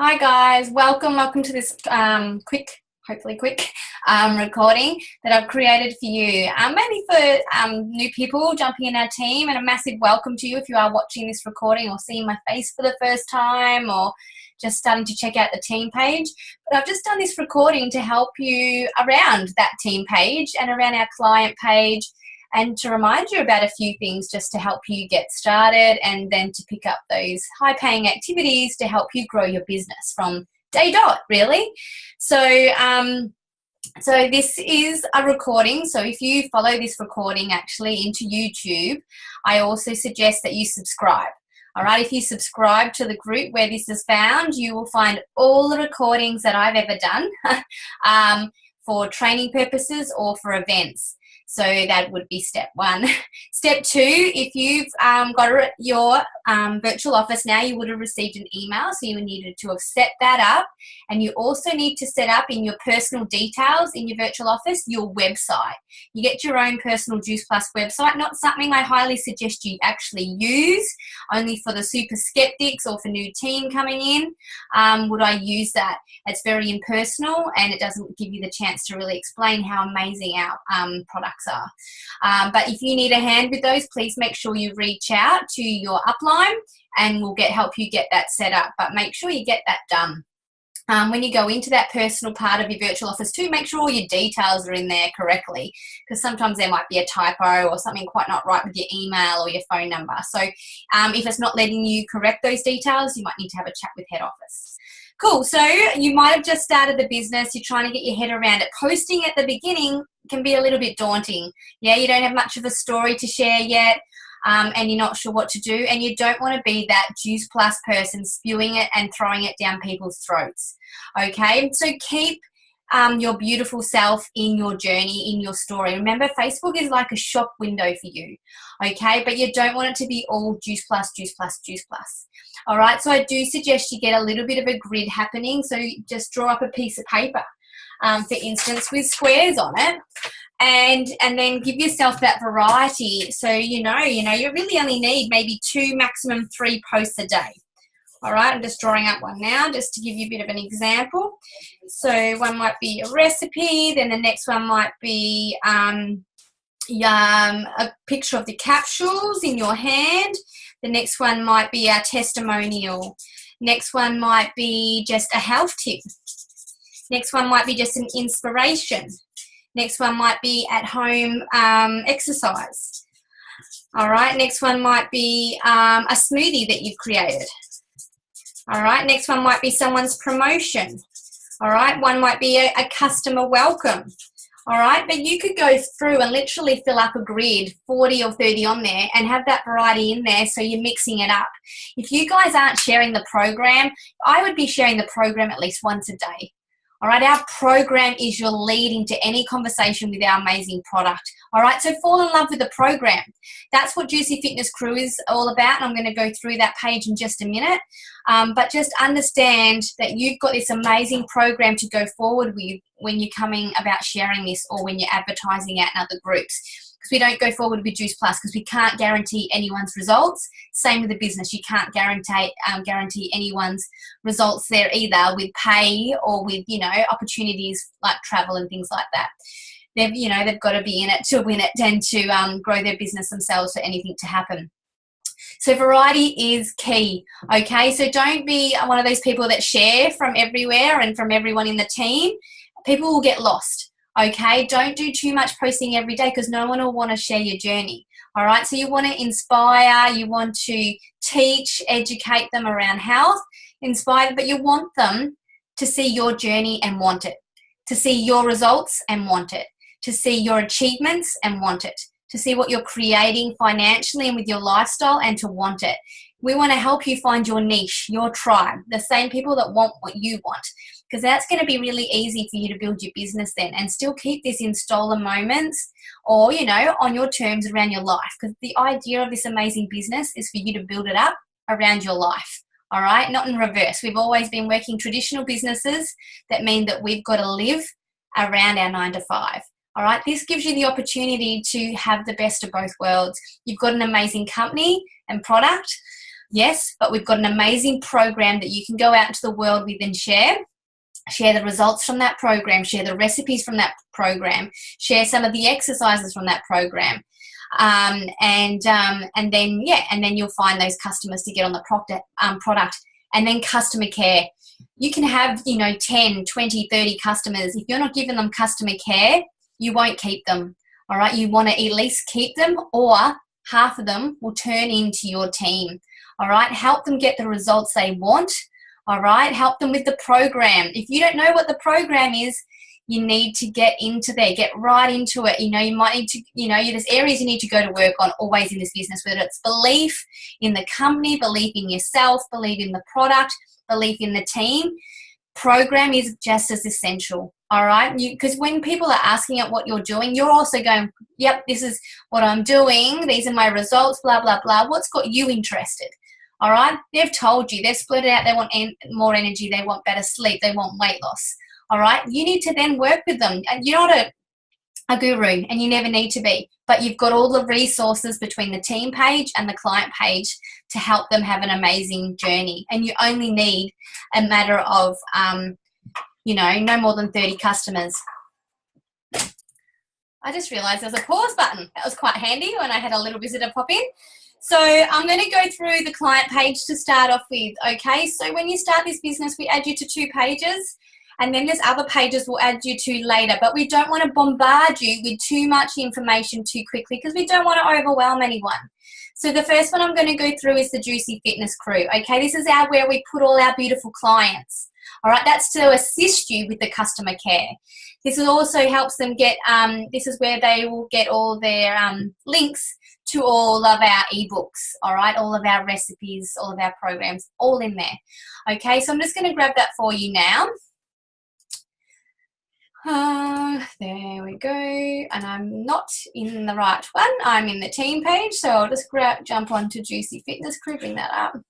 Hi guys, welcome to this hopefully quick recording that I've created for you. Maybe for new people jumping in our team, and a massive welcome to you if you are watching this recording or seeing my face for the first time or just starting to check out the team page. But I've just done this recording to help you around that team page and around our client page, and to remind you about a few things just to help you get started, and then to pick up those high-paying activities to help you grow your business from day dot, really. So this is a recording. So if you follow this recording actually into YouTube, I also suggest that you subscribe. All right, if you subscribe to the group where this is found, you will find all the recordings that I've ever done for training purposes or for events. So that would be step one. Step two, if you've got your virtual office now, you would have received an email, so you needed to have set that up. And you also need to set up in your personal details in your virtual office your website. You get your own personal Juice Plus website, not something I highly suggest you actually use, only for the super skeptics or for new team coming in would I use that. It's very impersonal and it doesn't give you the chance to really explain how amazing our products are. But if you need a hand with those, please make sure you reach out to your upline and we'll help you get that set up. But make sure you get that done. When you go into that personal part of your virtual office too, make sure all your details are in there correctly, because sometimes there might be a typo or something quite not right with your email or your phone number. So if it's not letting you correct those details, you might need to have a chat with head office. Cool. So you might have just started the business. You're trying to get your head around it. Posting at the beginning can be a little bit daunting. Yeah, you don't have much of a story to share yet. And you're not sure what to do, and you don't want to be that Juice Plus person spewing it and throwing it down people's throats. Okay, so keep your beautiful self in your journey, in your story. Remember, Facebook is like a shop window for you, okay? But you don't want it to be all Juice Plus, Juice Plus, Juice Plus. All right, so I do suggest you get a little bit of a grid happening. So just draw up a piece of paper, for instance, with squares on it. And then give yourself that variety. So, you really only need maybe 2, maximum 3 posts a day. All right, I'm just drawing up one now just to give you a bit of an example. So one might be a recipe, then the next one might be a picture of the capsules in your hand. The next one might be a testimonial. Next one might be just a health tip. Next one might be just an inspiration. Next one might be at home exercise. All right, next one might be a smoothie that you've created. All right, next one might be someone's promotion. All right, one might be a customer welcome. All right, but you could go through and literally fill up a grid, 40 or 30 on there, and have that variety in there so you're mixing it up. If you guys aren't sharing the program, I would be sharing the program at least once a day. All right, our program is your lead into any conversation with our amazing product. All right, so fall in love with the program. That's what Juicy Fitness Crew is all about, and I'm going to go through that page in just a minute. But just understand that you've got this amazing program to go forward with when you're coming about sharing this or when you're advertising out in other groups. Because we don't go forward with Juice Plus because we can't guarantee anyone's results. Same with the business. You can't guarantee anyone's results there either with pay or with, opportunities like travel and things like that. They've got to be in it to win it and to grow their business themselves for anything to happen. So variety is key, okay? So don't be one of those people that share from everywhere and from everyone in the team. People will get lost. Okay, don't do too much posting every day because no one will want to share your journey. All right, so you want to inspire, you want to teach, educate them around health, inspire, but you want them to see your journey and want it, to see your results and want it, to see your achievements and want it, to see what you're creating financially and with your lifestyle and to want it. We want to help you find your niche, your tribe, the same people that want what you want, because that's going to be really easy for you to build your business then and still keep this in stolen moments or, on your terms around your life, because the idea of this amazing business is for you to build it up around your life. All right, not in reverse. We've always been working traditional businesses that mean that we've got to live around our 9 to 5. All right, this gives you the opportunity to have the best of both worlds. You've got an amazing company and product, Yes, but we've got an amazing program that you can go out into the world with and share the results from that program, share the recipes from that program, share some of the exercises from that program. And then you'll find those customers to get on the product. And then customer care. You can have, 10, 20, 30 customers. If you're not giving them customer care, you won't keep them. All right. You want to at least keep them, or half of them will turn into your team. All right. Help them get the results they want. All right. Help them with the program. If you don't know what the program is, you need to get into there, get right into it. You might need to, there's areas you need to go to work on always in this business, whether it's belief in the company, belief in yourself, belief in the product, belief in the team. Program is just as essential. All right. Because when people are asking at what you're doing, you're also going, yep, this is what I'm doing. These are my results, blah, blah, blah. What's got you interested? All right. They've told you, they've split it out. They want more energy. They want better sleep. They want weight loss. All right, you need to then work with them. And you're not a guru, and you never need to be, but you've got all the resources between the team page and the client page to help them have an amazing journey. And you only need a matter of, no more than 30 customers. I just realized there's a pause button. That was quite handy when I had a little visitor pop in. So I'm going to go through the client page to start off with, okay? So when you start this business, we add you to 2 pages. And then there's other pages we'll add you to later. But we don't want to bombard you with too much information too quickly, because we don't want to overwhelm anyone. So the first one I'm going to go through is the Juicy Fitness Crew. Okay, this is where we put all our beautiful clients. All right, that's to assist you with the customer care. This also helps them get, this is where they will get all their links to all of our ebooks, all right, all of our recipes, all of our programs, all in there. Okay, so I'm just going to grab that for you now. There we go. And I'm not in the right one. I'm in the team page. So I'll just jump on to Juicy Fitness Crew, bring that up.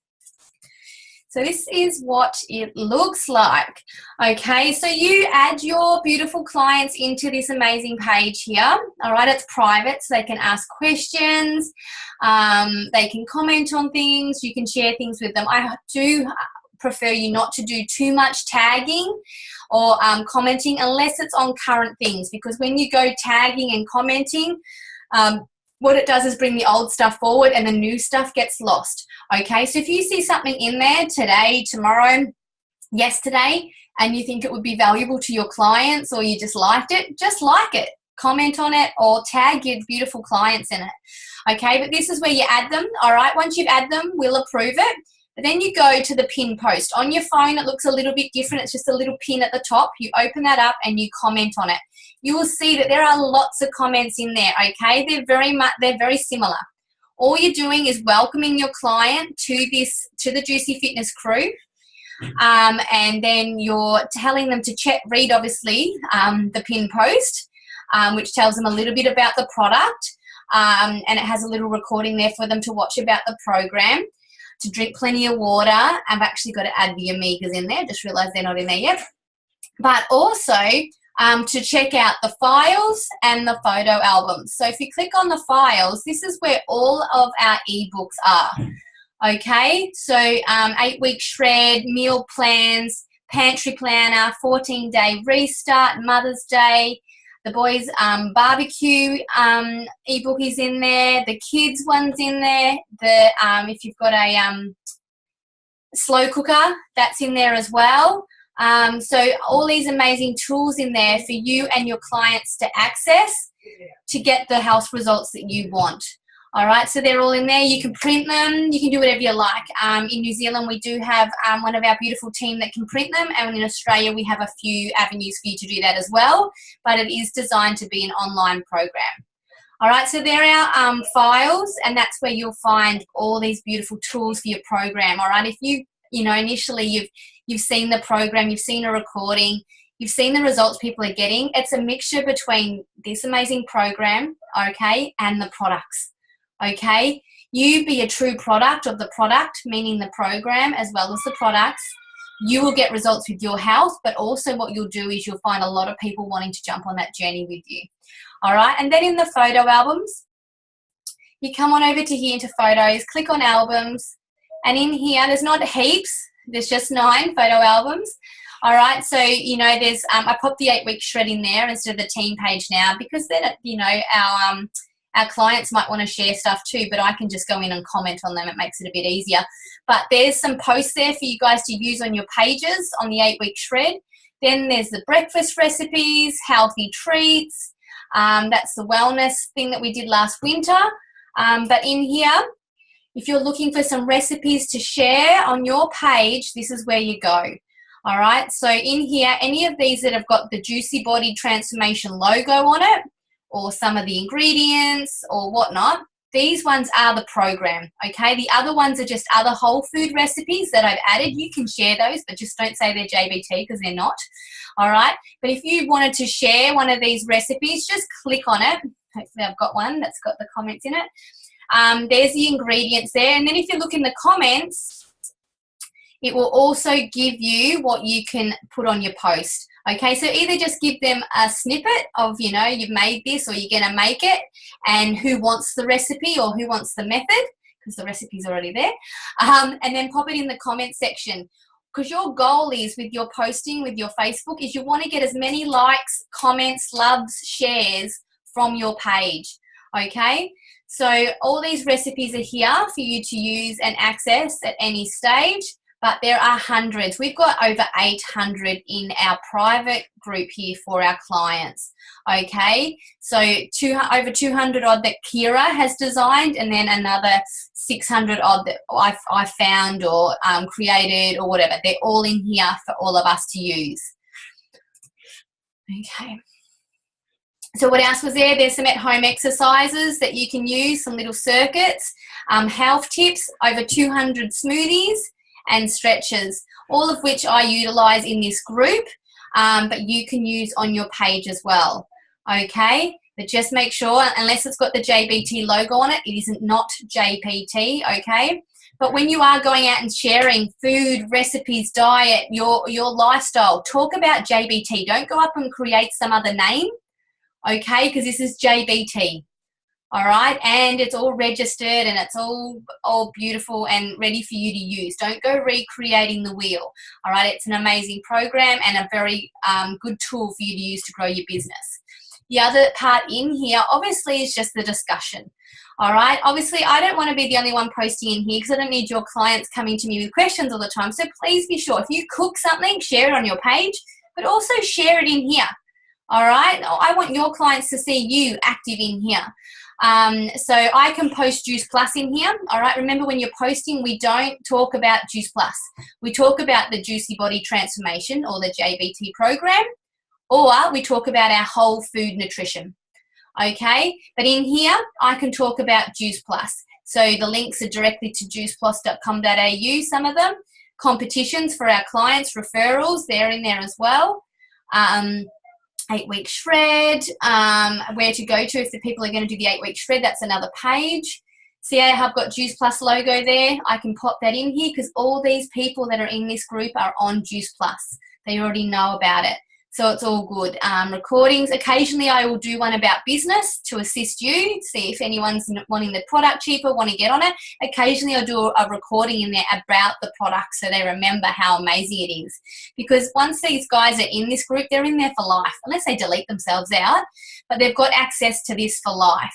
So this is what it looks like. Okay, so you add your beautiful clients into this amazing page here. All right, it's private, so they can ask questions. They can comment on things. You can share things with them. I do prefer you not to do too much tagging or commenting unless it's on current things, because when you go tagging and commenting, what it does is bring the old stuff forward and the new stuff gets lost. Okay, so if you see something in there today, tomorrow, yesterday, and you think it would be valuable to your clients, or you just liked it, just like it, comment on it, or tag your beautiful clients in it. Okay, but this is where you add them. All right, once you've added them, we'll approve it. But then you go to the pin post. On your phone, it looks a little bit different. It's just a little pin at the top. You open that up and you comment on it. You will see that there are lots of comments in there, okay? They're very similar. All you're doing is welcoming your client to the Juicy Fitness Crew, and then you're telling them to read, obviously, the pin post, which tells them a little bit about the product, and it has a little recording there for them to watch about the program. To drink plenty of water. I've actually got to add the omegas in there. Just realised they're not in there yet. But also to check out the files and the photo albums. So if you click on the files, this is where all of our ebooks are. Okay, so 8-week shred, meal plans, pantry planner, 14-day restart, Mother's Day. The boys' barbecue ebook is in there. The kids' one's in there. If you've got a slow cooker, that's in there as well. So all these amazing tools in there for you and your clients to access to get the health results that you want. All right, so they're all in there. You can print them. You can do whatever you like. In New Zealand, we do have one of our beautiful team that can print them, and in Australia, we have a few avenues for you to do that as well, but it is designed to be an online program. All right, so there are our files, and that's where you'll find all these beautiful tools for your program. All right, if initially you've seen the program, you've seen a recording, you've seen the results people are getting, it's a mixture between this amazing program, okay, and the products. Okay, you be a true product of the product, meaning the program as well as the products. You will get results with your health, but also what you'll do is you'll find a lot of people wanting to jump on that journey with you. All right, and then in the photo albums, you come on over to here into photos, click on albums, And in here, there's not heaps, there's just 9 photo albums. All right, so, you know, there's, I popped the 8-week shred in there instead of the team page now because then, you know, our clients might want to share stuff too, but I can just go in and comment on them. It makes it a bit easier. But there's some posts there for you guys to use on your pages on the 8-week shred. Then there's the breakfast recipes, healthy treats. That's the wellness thing that we did last winter. But in here, if you're looking for some recipes to share on your page, this is where you go. All right, so in here, any of these that have got the Juicy Body Transformation logo on it, or some of the ingredients or whatnot, these ones are the program, okay? The other ones are just other whole food recipes that I've added. You can share those, but just don't say they're JBT because they're not, all right? But if you wanted to share one of these recipes, just click on it. Hopefully I've got one that's got the comments in it. There's the ingredients there. And then if you look in the comments, it will also give you what you can put on your post. Okay, so either just give them a snippet of, you know, you've made this or you're going to make it and who wants the recipe or who wants the method because the recipe's already there. And then pop it in the comment section because your goal is with your posting, with your Facebook, is you want to get as many likes, comments, loves, shares from your page. Okay, so all these recipes are here for you to use and access at any stage. But there are hundreds. We've got over 800 in our private group here for our clients, okay? So over 200 odd that Kira has designed and then another 600 odd that I found or created or whatever. They're all in here for all of us to use. Okay. So what else was there? There's some at-home exercises that you can use, some little circuits, health tips, over 200 smoothies, and stretches, all of which I utilize in this group, but you can use on your page as well, okay? But just make sure, unless it's got the JBT logo on it, it isn't not JPT, okay? But when you are going out and sharing food, recipes, diet, your lifestyle, talk about JBT. Don't go up and create some other name, okay? Because this is JBT. All right, and it's all registered and it's all beautiful and ready for you to use. Don't go recreating the wheel. All right, it's an amazing program and a very good tool for you to use to grow your business. The other part in here, obviously, is just the discussion. All right, obviously, I don't want to be the only one posting in here because I don't need your clients coming to me with questions all the time. So please be sure, if you cook something, share it on your page, but also share it in here. All right, I want your clients to see you active in here. So I can post Juice Plus in here. All right, remember when you're posting, we don't talk about Juice Plus. We talk about the Juicy Body Transformation or the JBT program, or we talk about our whole food nutrition. Okay, but in here, I can talk about Juice Plus. So the links are directly to juiceplus.com.au, some of them. Competitions for our clients, referrals, they're in there as well. 8-week shred, where to go to if the people are going to do the 8-week shred, that's another page. See how I've got Juice Plus logo there? I can pop that in here because all these people that are in this group are on Juice Plus. They already know about it. So it's all good. Recordings, occasionally I will do one about business to assist you, see if anyone's wanting the product cheaper, want to get on it. Occasionally I'll do a recording in there about the product so they remember how amazing it is. Because once these guys are in this group, they're in there for life, unless they delete themselves out, but they've got access to this for life.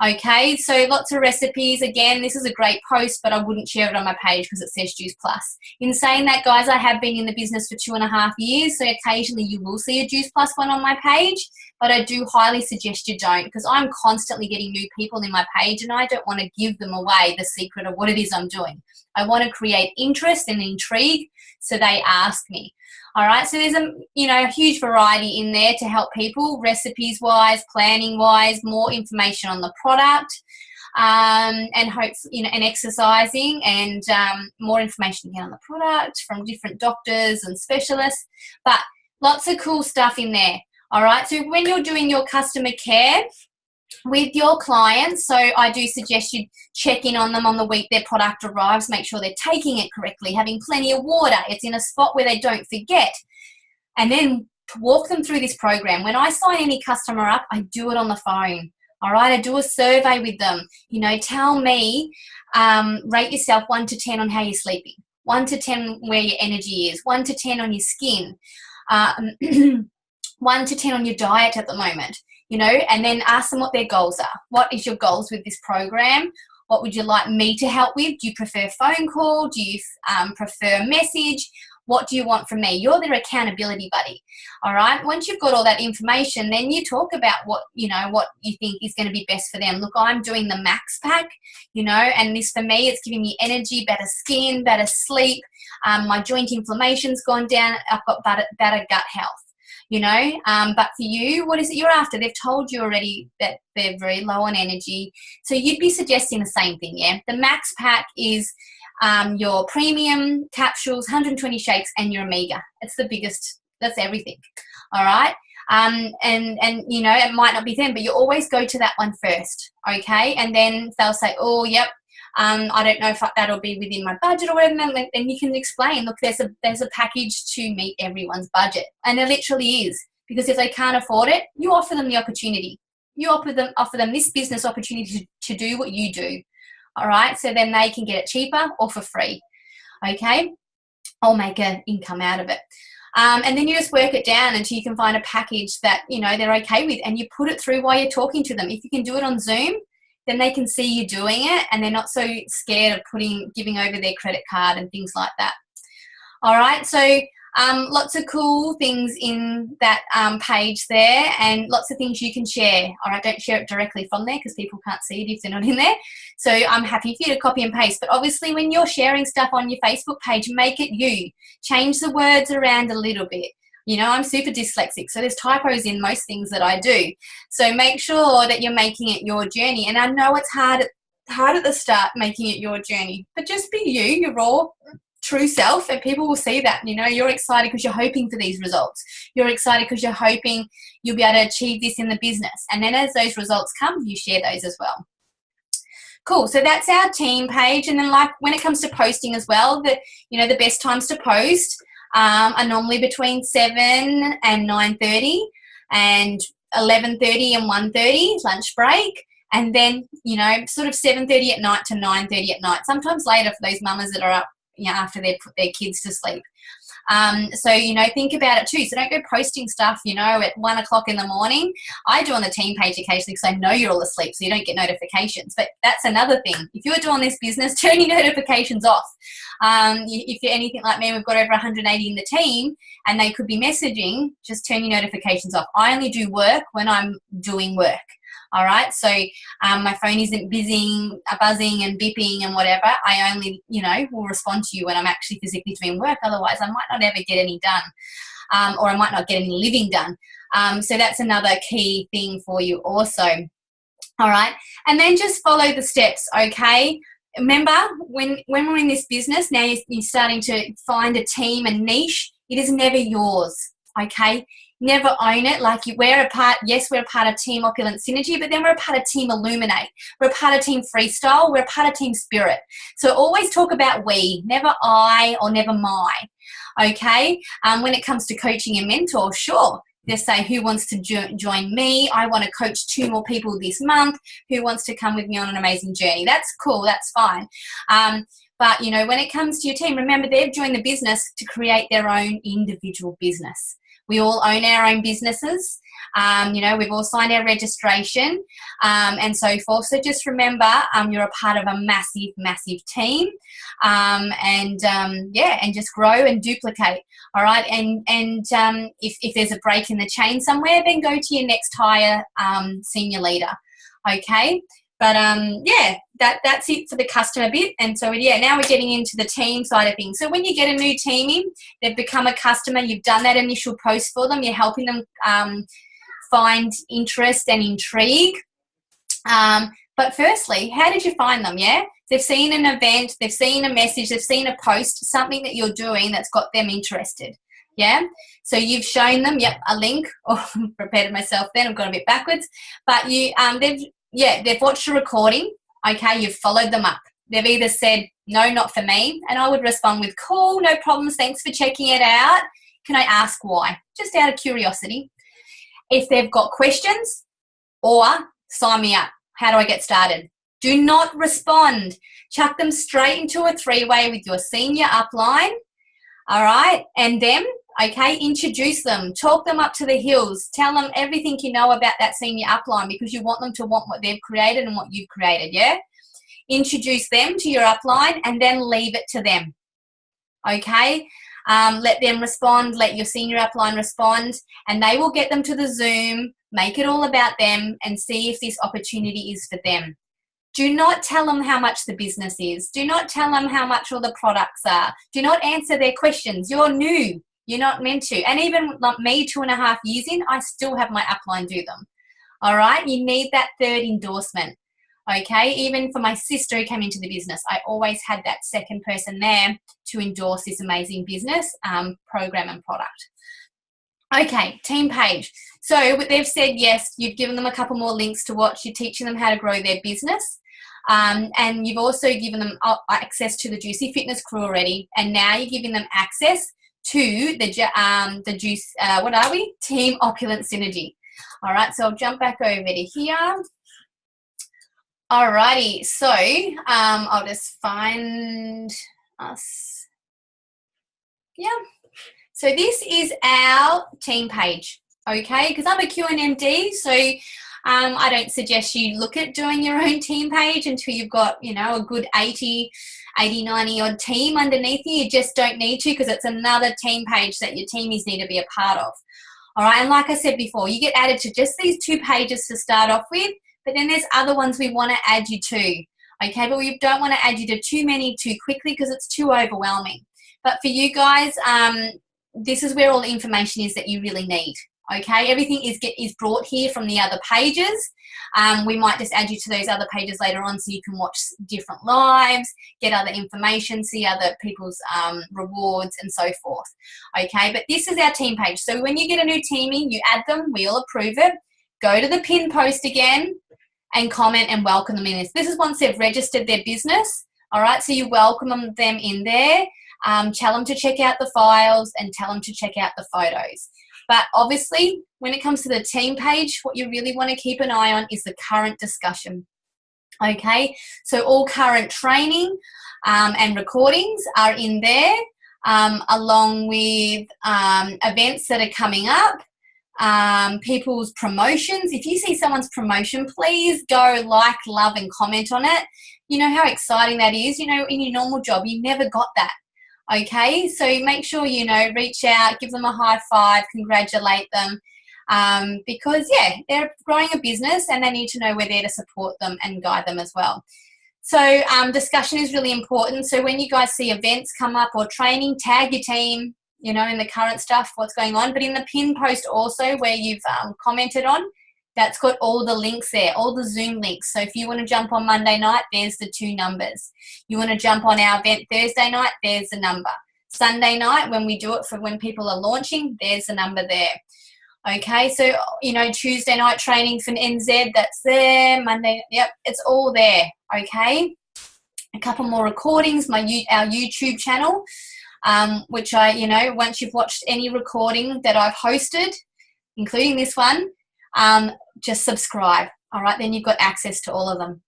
Okay, so lots of recipes. Again, this is a great post, but I wouldn't share it on my page because it says Juice Plus. In saying that, guys, I have been in the business for 2.5 years, so occasionally you will see a Juice Plus one on my page, but I do highly suggest you don't because I'm constantly getting new people in my page and I don't want to give them away the secret of what it is I'm doing. I want to create interest and intrigue so they ask me. All right, so there's a huge variety in there to help people, recipes-wise, planning-wise, more information on the product, and hopefully, and exercising, and more information again on the product from different doctors and specialists. But lots of cool stuff in there. All right, so when you're doing your customer care with your clients, so I do suggest you check in on them on the week their product arrives, make sure they're taking it correctly, having plenty of water, it's in a spot where they don't forget, and then walk them through this program. When I sign any customer up, I do it on the phone. All right, I do a survey with them. You know, tell me, rate yourself 1 to 10 on how you're sleeping, 1 to 10 where your energy is, 1 to 10 on your skin, 1 to 10 on your diet at the moment, you know, and then ask them what their goals are. What is your goals with this program? What would you like me to help with? Do you prefer phone call? Do you prefer message? What do you want from me? You're their accountability buddy. All right. Once you've got all that information, then you talk about what you think is going to be best for them. Look, I'm doing the max pack, you know, and this for me, it's giving me energy, better skin, better sleep. My joint inflammation's gone down. I've got better gut health. You know, but for you, what is it you're after? They've told you already that they're very low on energy. So you'd be suggesting the same thing, yeah? The max pack is your premium capsules, 120 shakes, and your omega. It's the biggest. That's everything. All right? And you know, it might not be them, but you always go to that one first, okay? And then they'll say, oh, yep, I don't know if that'll be within my budget or whatever. Then you can explain, look, there's a package to meet everyone's budget. And there literally is. Because if they can't afford it, you offer them the opportunity. You offer them this business opportunity to do what you do. All right? So then they can get it cheaper or for free. Okay? Or make an income out of it. And then you just work it down until you can find a package that, you know, they're okay with. And you put it through while you're talking to them. If you can do it on Zoom, then they can see you doing it and they're not so scared of giving over their credit card and things like that. All right, so lots of cool things in that page there and lots of things you can share. All right, don't share it directly from there because people can't see it if they're not in there. So I'm happy for you to copy and paste. But obviously when you're sharing stuff on your Facebook page, make it you. Change the words around a little bit. You know, I'm super dyslexic, so there's typos in most things that I do. So make sure that you're making it your journey. And I know it's hard at the start making it your journey, but just be you, your raw, true self, and people will see that. You know, you're excited because you're hoping for these results. You're excited because you're hoping you'll be able to achieve this in the business. And then as those results come, you share those as well. Cool. So that's our team page. And then like when it comes to posting as well, the best times to post are normally between 7 and 9:30 and 11:30 and 1:30, lunch break. And then, you know, sort of 7:30 at night to 9:30 at night, sometimes later for those mamas that are up, you know, after they've put their kids to sleep. So, you know, think about it too. So don't go posting stuff, you know, at 1 o'clock in the morning. I do on the team page occasionally because I know you're all asleep, so you don't get notifications. But that's another thing. If you're doing this business, turn your notifications off. If you're anything like me, we've got over 180 in the team and they could be messaging, just turn your notifications off. I only do work when I'm doing work. All right, so my phone isn't buzzing and beeping and whatever. I only, you know, will respond to you when I'm actually physically doing work. Otherwise, I might not ever get any done, or I might not get any living done. So that's another key thing for you also. All right, and then just follow the steps, okay? Remember, when we're in this business, now you're starting to find a team, a niche. It is never yours, okay? Never own it. Like we're a part of Team Opulent Synergy, but then we're a part of Team Illuminate. We're a part of Team Freestyle. We're a part of Team Spirit. So always talk about we, never I or never my, okay? When it comes to coaching and mentor, sure. Just say, who wants to join me? I want to coach 2 more people this month. Who wants to come with me on an amazing journey? That's cool. That's fine. But, you know, when it comes to your team, remember they've joined the business to create their own individual business. We all own our own businesses. You know, we've all signed our registration and so forth. So just remember, you're a part of a massive, massive team. And just grow and duplicate. All right. And if there's a break in the chain somewhere, then go to your next higher senior leader. Okay. But that's it for the customer bit. And so now we're getting into the team side of things. So when you get a new team in, they've become a customer, you've done that initial post for them, you're helping them find interest and intrigue. But firstly, how did you find them? Yeah, they've seen an event, they've seen a message, they've seen a post, something that you're doing that's got them interested. Yeah, so you've shown them, a link. Oh, prepared myself then, I've gone a bit backwards. But they've watched a recording, okay, you've followed them up. They've either said, no, not for me, and I would respond with, cool, no problems, thanks for checking it out. Can I ask why? Just out of curiosity. If they've got questions or sign me up. How do I get started? Do not respond. Chuck them straight into a three-way with your senior upline, all right, and them, okay, introduce them, talk them up to the hills, tell them everything you know about that senior upline because you want them to want what they've created and what you've created, yeah? Introduce them to your upline and then leave it to them, okay? Let them respond, let your senior upline respond, and they will get them to the Zoom, make it all about them and see if this opportunity is for them. Do not tell them how much the business is. Do not tell them how much all the products are. Do not answer their questions. You're new. You're not meant to. And even like me, 2.5 years in, I still have my upline do them. All right? You need that third endorsement. Okay? Even for my sister who came into the business, I always had that second person there to endorse this amazing business program and product. Okay, team page. So they've said yes, you've given them a couple more links to watch, you're teaching them how to grow their business. And you've also given them access to the Juicy Fitness crew already, and now you're giving them access to the Team Opulent Synergy. All right, so I'll jump back over to here. Alrighty, so I'll just find us. Yeah. So this is our team page, okay? Because I'm a QNMD, so I don't suggest you look at doing your own team page until you've got, you know, a good 80, 90 odd team underneath you. You just don't need to because it's another team page that your teamies need to be a part of. All right, and like I said before, you get added to just these 2 pages to start off with, but then there's other ones we want to add you to, okay? But we don't want to add you to too many too quickly because it's too overwhelming. But for you guys, this is where all the information is that you really need. Okay, everything is brought here from the other pages. We might just add you to those other pages later on so you can watch different lives, get other information, see other people's rewards and so forth. Okay, but this is our team page. So when you get a new teamie, you add them, we'll approve it. Go to the pin post again and comment and welcome them in. This is once they've registered their business. All right, so you welcome them in there. Tell them to check out the files and tell them to check out the photos. But obviously, when it comes to the team page, what you really want to keep an eye on is the current discussion. Okay, so all current training and recordings are in there, along with events that are coming up, people's promotions. If you see someone's promotion, please go like, love, and comment on it. You know how exciting that is. You know, in your normal job, you never got that. Okay, so make sure, you know, reach out, give them a high five, congratulate them, because, yeah, they're growing a business and they need to know we're there to support them and guide them as well. So discussion is really important. So when you guys see events come up or training, tag your team, you know, in the current stuff, what's going on. But in the pin post also where you've commented on, that's got all the links there, all the Zoom links. So if you want to jump on Monday night, there's the 2 numbers. You want to jump on our event Thursday night, there's the number. Sunday night, when we do it for when people are launching, there's the number there. Okay, so, you know, Tuesday night training for NZ, that's there. Monday, yep, it's all there, okay? A couple more recordings, our YouTube channel, which you know, once you've watched any recording that I've hosted, including this one, just subscribe. All right, then you've got access to all of them.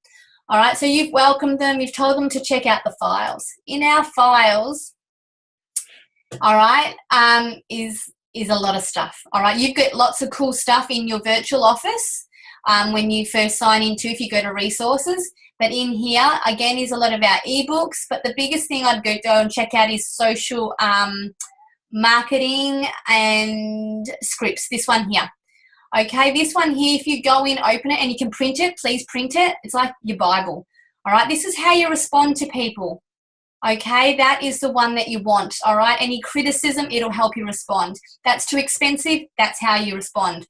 All right, so you've welcomed them, you've told them to check out the files. In our files, all right, is a lot of stuff. All right, you've got lots of cool stuff in your virtual office when you first sign into, if you go to resources. But in here, again, is a lot of our ebooks. But the biggest thing I'd go and check out is social marketing and scripts, this one here. Okay, this one here, if you go in, open it, and you can print it, please print it. It's like your Bible. All right, this is how you respond to people. Okay, that is the one that you want. All right, any criticism, it'll help you respond. That's too expensive, that's how you respond.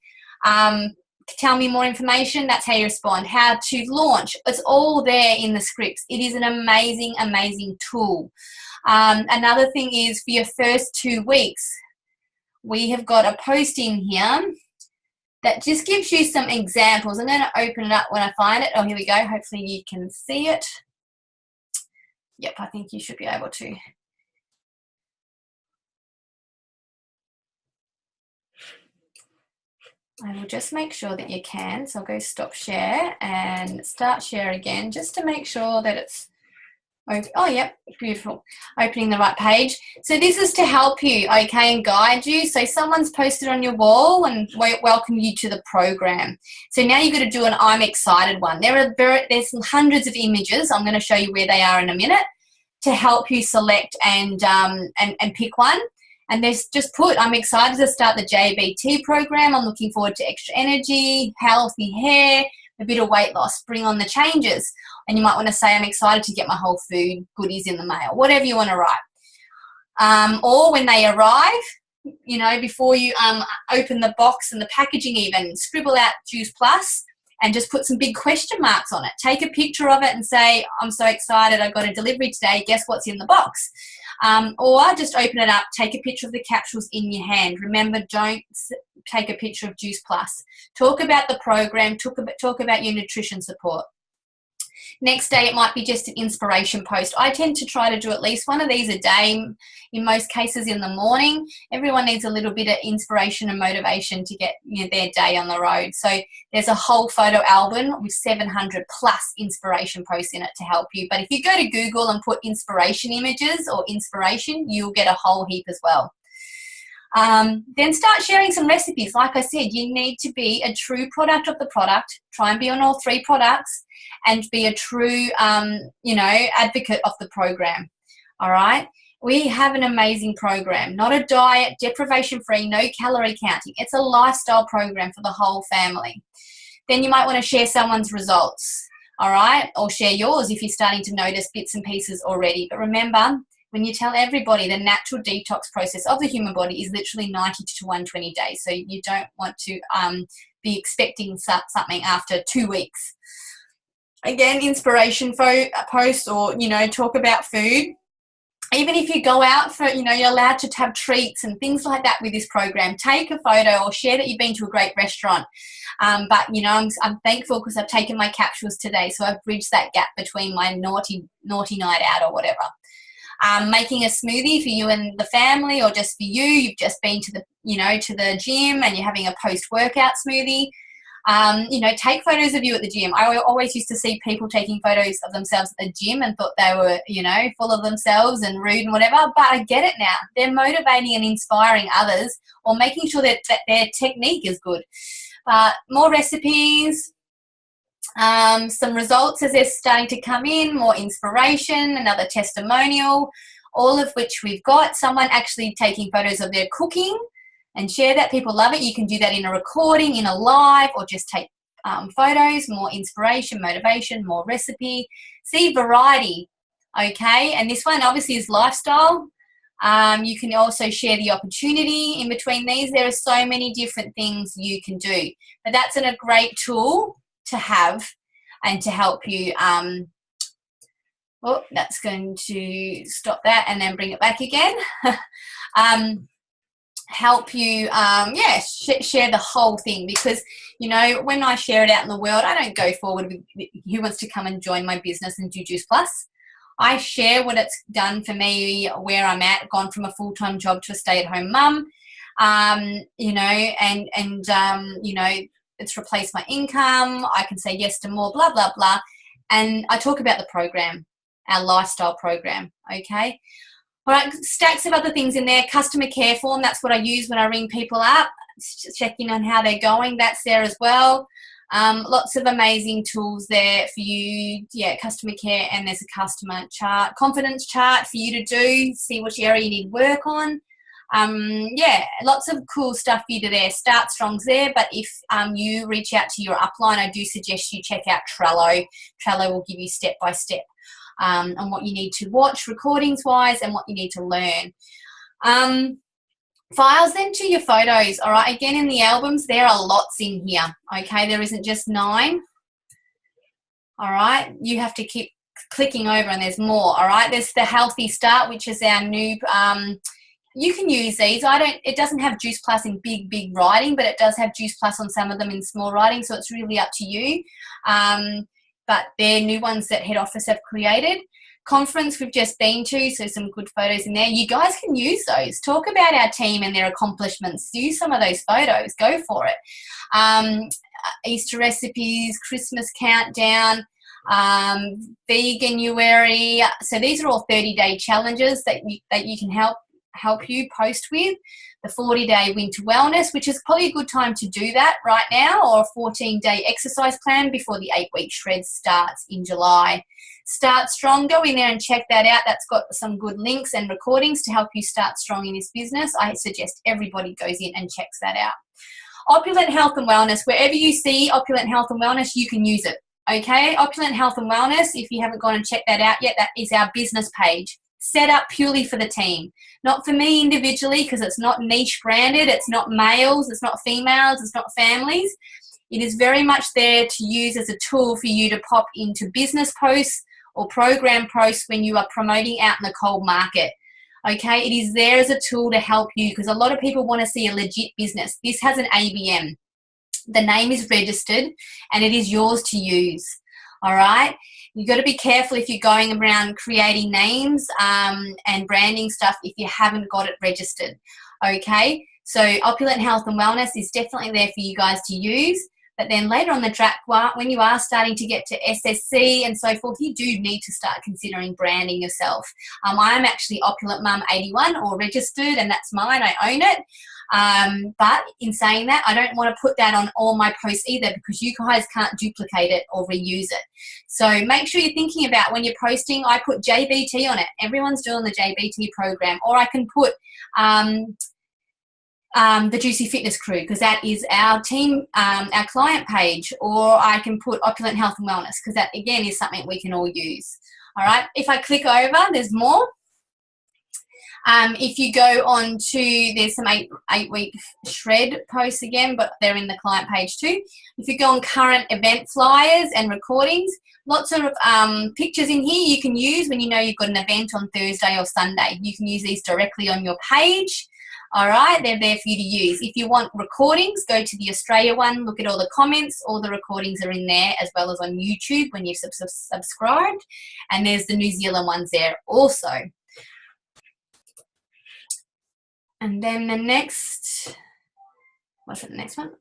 Tell me more information, that's how you respond. How to launch, it's all there in the scripts. It is an amazing, amazing tool. Another thing is for your first 2 weeks, we have got a post in here that just gives you some examples. I'm going to open it up when I find it. Oh, here we go. Hopefully you can see it. Yep, I think you should be able to. I will just make sure that you can. So I'll go stop share and start share again, just to make sure that it's open. Oh, yep, beautiful. Opening the right page. So this is to help you, okay, and guide you. So someone's posted on your wall and welcome you to the program. So now you've got to do an I'm excited one. There's hundreds of images. I'm going to show you where they are in a minute to help you select and pick one. And there's just put, I'm excited to start the JBT program. I'm looking forward to extra energy, healthy hair, a bit of weight loss, bring on the changes. And you might want to say, I'm excited to get my whole food goodies in the mail, whatever you want to write. Or when they arrive, you know, before you open the box and the packaging even, scribble out Juice Plus and just put some big question marks on it. Take a picture of it and say, I'm so excited, I got a delivery today, guess what's in the box? Or just open it up, take a picture of the capsules in your hand. Remember, don't take a picture of Juice Plus. Talk about the program, talk about your nutrition support. Next day, it might be just an inspiration post. I tend to try to do at least one of these a day, in most cases in the morning. Everyone needs a little bit of inspiration and motivation to get, you know, their day on the road. So there's a whole photo album with 700 plus inspiration posts in it to help you. But if you go to Google and put inspiration images or inspiration, you'll get a whole heap as well. Then start sharing some recipes. Like I said, you need to be a true product of the product. Try and be on all 3 products and be a true, advocate of the program. All right. We have an amazing program, not a diet, deprivation-free, no calorie counting. It's a lifestyle program for the whole family. Then you might want to share someone's results. All right. Or share yours if you're starting to notice bits and pieces already. But remember, when you tell everybody, the natural detox process of the human body is literally 90 to 120 days. So you don't want to be expecting something after 2 weeks. Again, inspiration post or, you know, talk about food. Even if you go out for, you know, you're allowed to have treats and things like that with this program. Take a photo or share that you've been to a great restaurant. But, you know, I'm thankful because I've taken my capsules today. So I've bridged that gap between my naughty night out or whatever. Making a smoothie for you and the family, or just for you. You've just been to the gym and you're having a post-workout smoothie. Take photos of you at the gym. I always used to see people taking photos of themselves at the gym and thought they were, full of themselves and rude and whatever. But I get it now. They're motivating and inspiring others, or making sure that their technique is good. More recipes. Some results as they're starting to come in, more inspiration, another testimonial, all of which we've got. Someone actually taking photos of their cooking and share that. People love it. You can do that in a recording, in a live, or just take photos, more inspiration, motivation, more recipe. See variety, okay? And this one obviously is lifestyle. You can also share the opportunity in between these. There are so many different things you can do, but that's a great tool to have and to help you. That's going to stop that and then bring it back again. Help you, share the whole thing, because, you know, when I share it out in the world, I don't go forward with who wants to come and join my business and do Juice Plus. I share what it's done for me, where I'm at, gone from a full-time job to a stay-at-home mum, it's replaced my income. I can say yes to more, blah, blah, blah. And I talk about the program, our lifestyle program, okay? All right, stacks of other things in there. Customer care form, that's what I use when I ring people up, checking on how they're going. That's there as well. Lots of amazing tools there for you. Yeah, customer care, and there's a customer chart, confidence chart for you to do, see which area you need work on. Lots of cool stuff for you to there. Start Strong's there, but if you reach out to your upline, I do suggest you check out Trello. Trello will give you step by step on what you need to watch recordings wise and what you need to learn. Files then to your photos. All right, again, in the albums there are lots in here, okay? There isn't just 9. All right, you have to keep clicking over and there's more. All right, there's the Healthy Start, which is our new you can use these. It doesn't have Juice Plus in big writing, but it does have Juice Plus on some of them in small writing, so it's really up to you. But they're new ones that head office have created. conference we've just been to, so some good photos in there. You guys can use those. Talk about our team and their accomplishments. Use some of those photos. Go for it. Easter recipes, Christmas countdown, Veganuary. So these are all 30-day challenges that you can help you post with. The 40-day winter wellness, which is probably a good time to do that right now, or a 14-day exercise plan before the 8-week shred starts in July. Start Strong, go in there and check that out. That's got some good links and recordings to help you start strong in this business. I suggest everybody goes in and checks that out. Opulent Health and Wellness, wherever you see Opulent Health and Wellness, you can use it. Okay, Opulent Health and Wellness, if you haven't gone and checked that out yet, that is our business page. Set up purely for the team, not for me individually, because it's not niche branded, it's not males, it's not females, it's not families. It is very much there to use as a tool for you to pop into business posts or program posts when you are promoting out in the cold market. Okay, it is there as a tool to help you, because a lot of people want to see a legit business. This has an ABM. The name is registered and it is yours to use. All right. You've got to be careful if you're going around creating names and branding stuff if you haven't got it registered. Okay. So Opulent Health and Wellness is definitely there for you guys to use. But then later on the track, when you are starting to get to SSC and so forth, you do need to start considering branding yourself. I am actually Opulent Mum 81 or registered, and that's mine. I own it. But in saying that, I don't want to put that on all my posts either, because you guys can't duplicate it or reuse it. So make sure you're thinking about when you're posting. I put JBT on it. Everyone's doing the JBT program. Or I can put the Juicy Fitness Crew, because that is our team, our client page. Or I can put Opulent Health and Wellness, because that, again, is something we can all use. All right. If I click over, there's more. If you go on to, there's some eight-week shred posts again, but they're in the client page too. If you go on current event flyers and recordings, lots of pictures in here you can use when you know you've got an event on Thursday or Sunday. You can use these directly on your page. All right, they're there for you to use. If you want recordings, go to the Australia one, look at all the comments. All the recordings are in there, as well as on YouTube when you've subscribed. And there's the New Zealand ones there also. And then the next, what's it, the next one?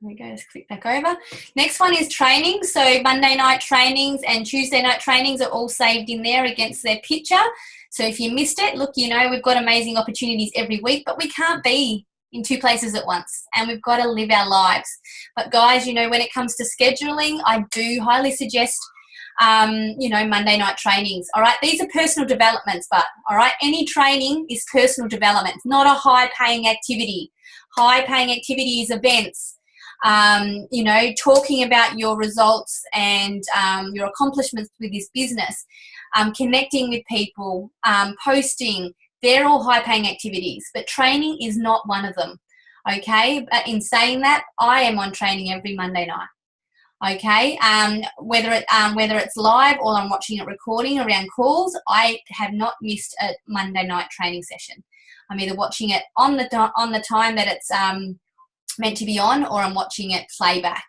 There we go, let's click back over. Next one is training. So Monday night trainings and Tuesday night trainings are all saved in there against their picture. So if you missed it, look, you know, we've got amazing opportunities every week, but we can't be in two places at once, and we've got to live our lives. But guys, you know, when it comes to scheduling, I do highly suggest you know, Monday night trainings. All right, these are personal developments, but all right, any training is personal development. It's not a high-paying activity. High-paying activity is events. You know, talking about your results and your accomplishments with this business, connecting with people, posting. They're all high-paying activities, but training is not one of them. Okay, but in saying that, I am on training every Monday night. Okay, whether it's live or I'm watching it recording around calls, I have not missed a Monday night training session. I'm either watching it on the time that it's meant to be on, or I'm watching it playback.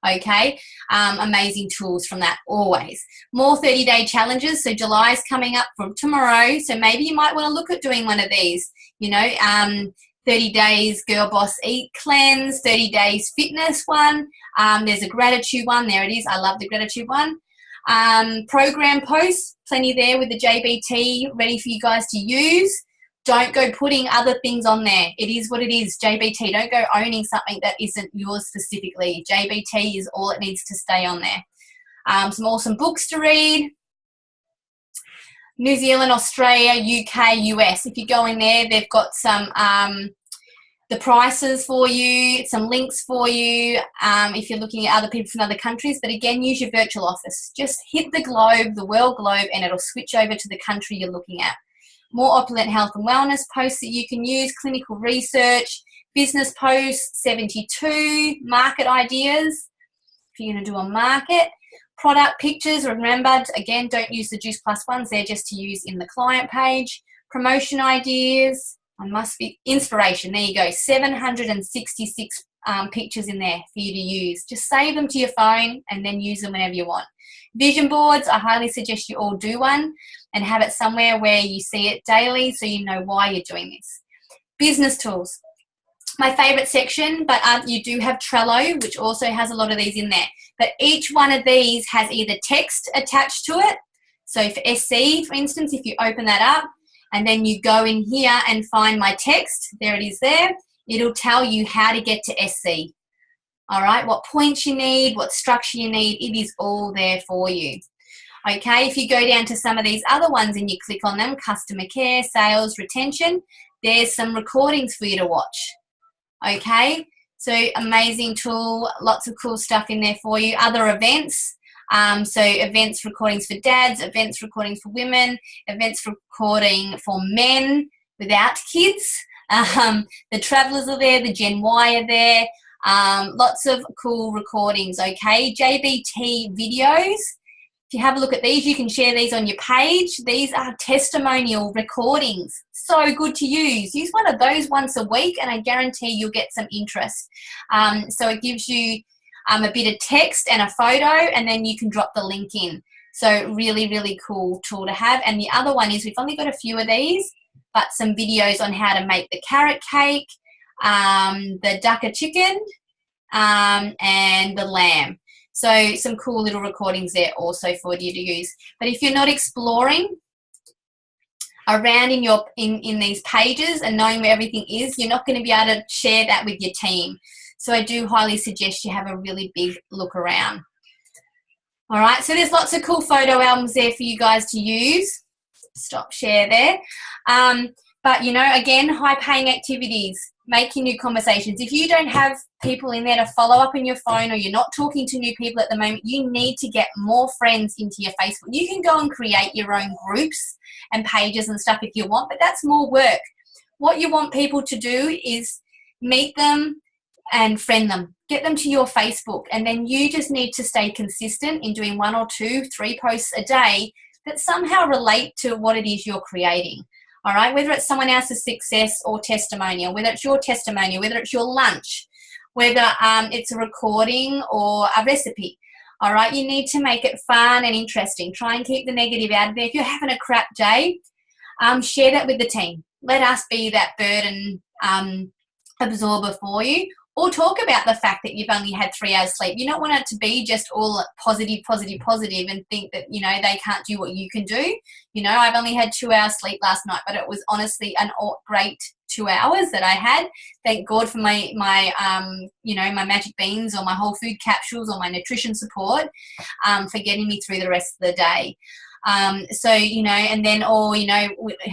Okay, amazing tools from that always. More 30-day challenges. So July is coming up from tomorrow. So maybe you might want to look at doing one of these. You know, 30 days Girl Boss Eat Cleanse, 30 days fitness one. There's a gratitude one. There it is. I love the gratitude one. Program posts, plenty there with the JBT ready for you guys to use. Don't go putting other things on there. It is what it is, JBT. Don't go owning something that isn't yours specifically. JBT is all it needs to stay on there. Some awesome books to read. New Zealand, Australia, UK, US. If you go in there, they've got some the prices for you, some links for you if you're looking at other people from other countries. But again, use your virtual office. Just hit the globe, the world globe, and it'll switch over to the country you're looking at. More Opulent Health and Wellness posts that you can use, clinical research, business posts, 72, market ideas, if you're going to do a market. Product pictures, remember, again, don't use the Juice Plus ones. They're just to use in the client page. Promotion ideas, I must be, inspiration, there you go, 766 pictures in there for you to use. Just save them to your phone and then use them whenever you want. Vision boards, I highly suggest you all do one and have it somewhere where you see it daily so you know why you're doing this. Business tools. My favorite section, but you do have Trello, which also has a lot of these in there. But each one of these has either text attached to it. So for SC, for instance, if you open that up and then you go in here and find my text, there it is there, it'll tell you how to get to SC. All right, what points you need, what structure you need, it is all there for you. Okay, if you go down to some of these other ones and you click on them, customer care, sales, retention, there's some recordings for you to watch. Okay, so amazing tool, lots of cool stuff in there for you. Other events, so events recordings for dads, events recordings for women, events recording for men without kids. The Travelers are there, the Gen Y are there, lots of cool recordings, okay. JBT videos. If you have a look at these, you can share these on your page. These are testimonial recordings. So good to use. Use one of those once a week and I guarantee you'll get some interest. So it gives you a bit of text and a photo and then you can drop the link in. So really, really cool tool to have. And the other one is we've only got a few of these, but some videos on how to make the carrot cake, the ducker chicken, and the lamb. So some cool little recordings there also for you to use. But if you're not exploring around in these pages and knowing where everything is, you're not going to be able to share that with your team. So I do highly suggest you have a really big look around. All right, so there's lots of cool photo albums there for you guys to use. Stop share there. But, you know, again, high-paying activities, making new conversations. If you don't have people in there to follow up on your phone or you're not talking to new people at the moment, you need to get more friends into your Facebook. You can go and create your own groups and pages and stuff if you want, but that's more work. What you want people to do is meet them and friend them. Get them to your Facebook, and then you just need to stay consistent in doing 1 or 2, 3 posts a day that somehow relate to what it is you're creating. All right, whether it's someone else's success or testimonial, whether it's your testimonial, whether it's your lunch, whether it's a recording or a recipe. All right, you need to make it fun and interesting. Try and keep the negative out of there. If you're having a crap day, share that with the team. Let us be that burden absorber for you. Or talk about the fact that you've only had 3 hours sleep. You don't want it to be just all positive, positive, positive and think that, you know, they can't do what you can do. You know, I've only had 2 hours sleep last night, but it was honestly a great 2 hours that I had. Thank God for my you know, my magic beans or my whole food capsules or my nutrition support for getting me through the rest of the day. So, you know, and then, you know,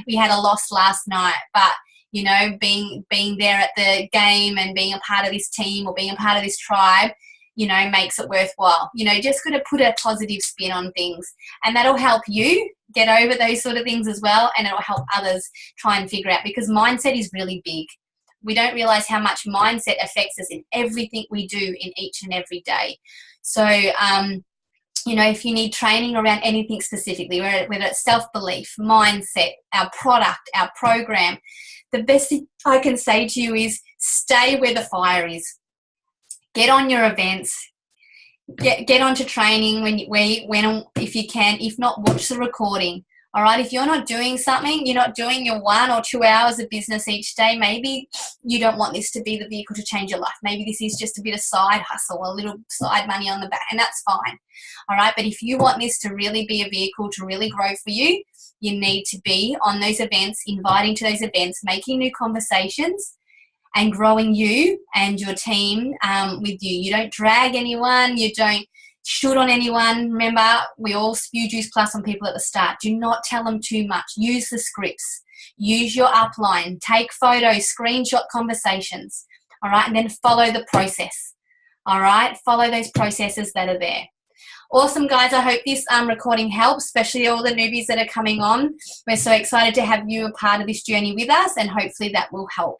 we had a loss last night, but you know, being there at the game and being a part of this team or being a part of this tribe, you know, makes it worthwhile. You know, just got to put a positive spin on things, and that'll help you get over those sort of things as well, and it'll help others try and figure out, because mindset is really big. We don't realize how much mindset affects us in everything we do in each and every day. So, you know, if you need training around anything specifically, whether it's self-belief, mindset, our product, our program, the best thing I can say to you is stay where the fire is. Get on your events. Get onto training when if you can. If not, watch the recording. All right, if you're not doing something, you're not doing your 1 or 2 hours of business each day, maybe you don't want this to be the vehicle to change your life. Maybe this is just a bit of side hustle, a little side money on the back, and that's fine. All right, but if you want this to really be a vehicle to really grow for you, you need to be on those events, inviting to those events, making new conversations, and growing you and your team with you. You don't drag anyone. You don't shoot on anyone. Remember, we all spew juice plus on people at the start. Do not tell them too much. Use the scripts. Use your upline. Take photos, screenshot conversations. All right, and then follow the process. All right, follow those processes that are there. Awesome, guys. I hope this recording helps, especially all the newbies that are coming on. We're so excited to have you a part of this journey with us, and hopefully that will help.